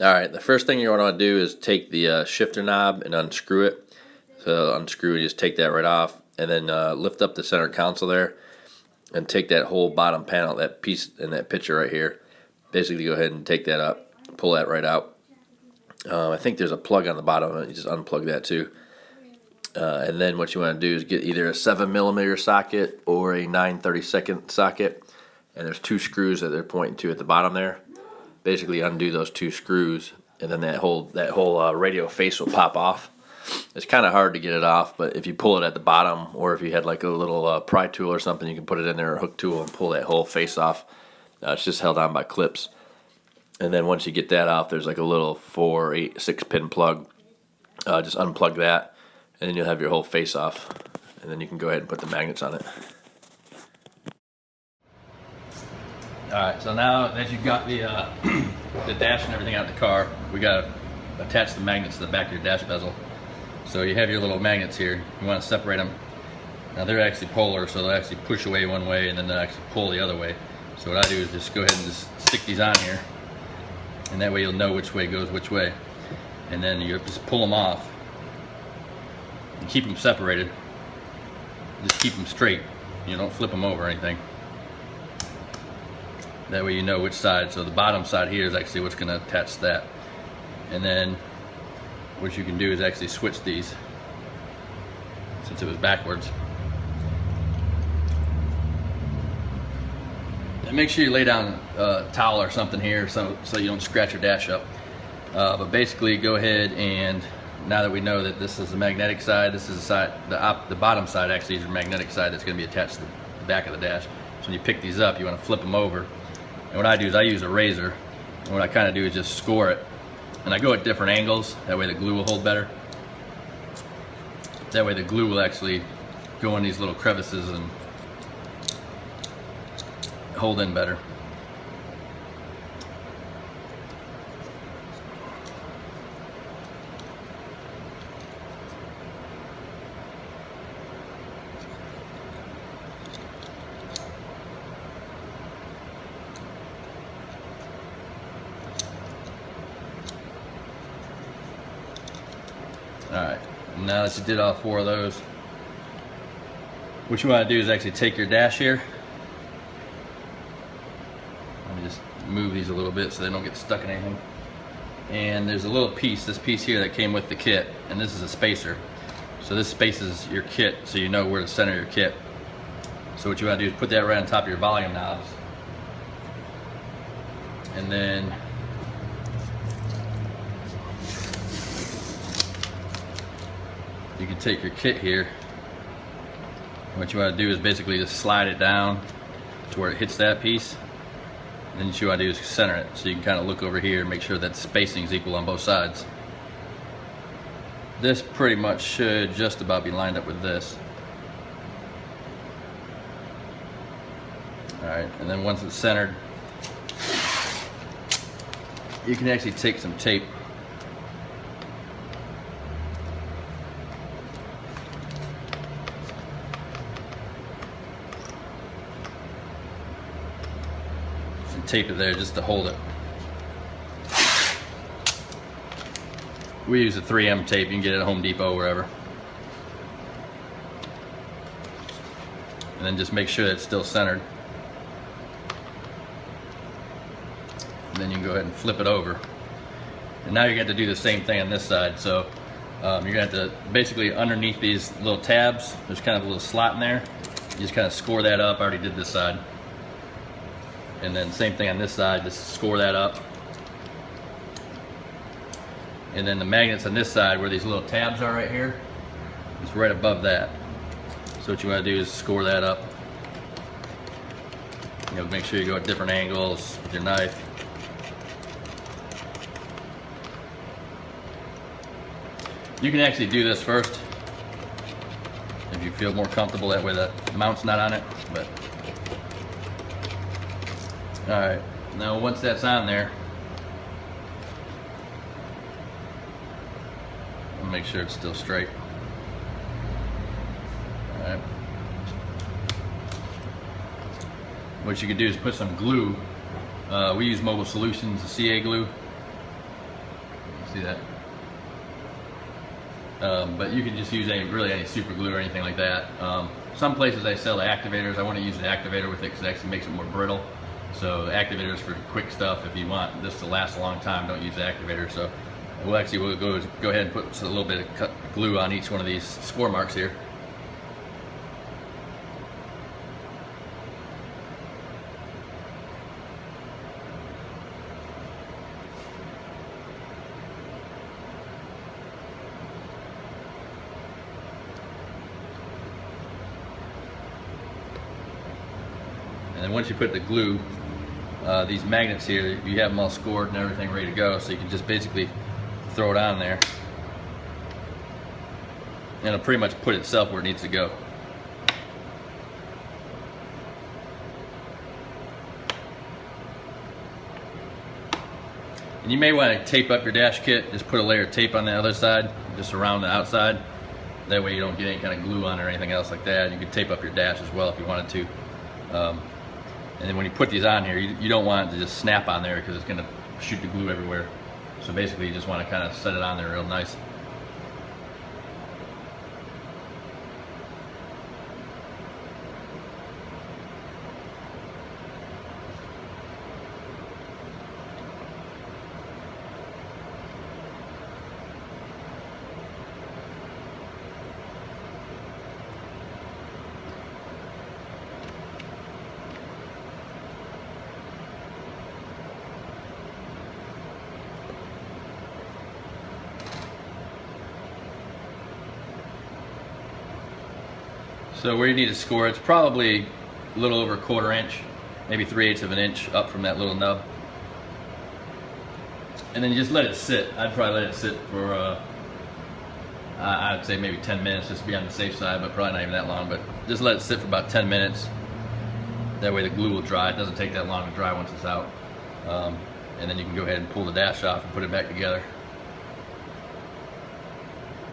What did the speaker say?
Alright, the first thing you want to do is take the shifter knob and unscrew it. So unscrew it, just take that right off, and then lift up the center console there, and take that whole bottom panel, that piece in that picture right here. Basically go ahead and take that up, pull that right out. I think there's a plug on the bottom of it, you just unplug that too. And then what you want to do is get either a 7mm socket or a 9/32 socket, and there's two screws that they're pointing to at the bottom there. Basically undo those two screws, and then that whole radio face will pop off. It's kind of hard to get it off, but if you pull it at the bottom, or if you had like a little pry tool or something, you can put it in there, or a hook tool, and pull that whole face off. It's just held on by clips. And then once you get that off, there's like a little 4, 8, 6 pin plug. Just unplug that, and then you'll have your whole face off, and then you can go ahead and put the magnets on it. Alright, so now that you've got the the dash and everything out of the car, we got to attach the magnets to the back of your dash bezel. So you have your little magnets here. You want to separate them. Now they're actually polar, so they'll actually push away one way and then they'll actually pull the other way. So what I do is just go ahead and just stick these on here, and that way you'll know which way goes which way. And then you just pull them off and keep them separated. Just keep them straight. You don't flip them over or anything. That way you know which side. So the bottom side here is actually what's going to attach to that. And then what you can do is actually switch these, since it was backwards. And make sure you lay down a towel or something here so you don't scratch your dash up. But basically go ahead, and now that we know that this is the magnetic side, this is the side, the bottom side actually is your magnetic side that's going to be attached to the back of the dash. So when you pick these up, you want to flip them over. And what I do is I use a razor, and what I kind of do is just score it. And I go at different angles, that way the glue will hold better. That way the glue will actually go in these little crevices and hold in better. Alright, now that you did all 4 of those, what you want to do is actually take your dash here. Let me just move these a little bit so they don't get stuck in anything. And there's a little piece, this piece here that came with the kit, and this is a spacer. So this spaces your kit so you know where to center your kit. So what you want to do is put that right on top of your volume knobs. And then you can take your kit here. What you want to do is basically just slide it down to where it hits that piece. And then what you want to do is center it. So you can kind of look over here and make sure that the spacing is equal on both sides. This pretty much should just about be lined up with this. Alright, and then once it's centered, you can actually take some tape and tape it there just to hold it. We use a 3M tape. You can get it at Home Depot, wherever. And then just make sure that it's still centered. And then you can go ahead and flip it over. And now you're going to do the same thing on this side. So you're going to have to basically, underneath these little tabs, there's kind of a little slot in there. You just kind of score that up. I already did this side. And then same thing on this side, just score that up. And then the magnets on this side, where these little tabs are right here, is right above that. So what you want to do is score that up. You know, make sure you go at different angles with your knife. You can actually do this first if you feel more comfortable, that way the mount's not on it. But alright, now once that's on there, I'll make sure it's still straight. Alright. What you can do is put some glue. We use Mobile Solutions, the CA glue. See that? But you can just use really any super glue or anything like that. Some places they sell the activators. I want to use the activator with it because it actually makes it more brittle. So the activator is for quick stuff. If you want this to last a long time, don't use the activator. So we'll go ahead and put a little bit of glue on each one of these score marks here. And then once you put the glue, these magnets here, you have them all scored and everything ready to go, so you can just basically throw it on there and it'll pretty much put itself where it needs to go. And you may want to tape up your dash kit. Just put a layer of tape on the other side, just around the outside. That way you don't get any kind of glue on it or anything else like that. You could tape up your dash as well if you wanted to. And then when you put these on here, you don't want it to just snap on there because it's going to shoot the glue everywhere. So basically you just want to kind of set it on there real nice. So where you need to score, it's probably a little over 1/4 inch, maybe 3/8 of an inch up from that little nub. And then you just let it sit. I'd probably let it sit for, I'd say maybe 10 minutes just to be on the safe side, but probably not even that long. But just let it sit for about 10 minutes. That way the glue will dry. It doesn't take that long to dry once it's out. And then you can go ahead and pull the dash off and put it back together.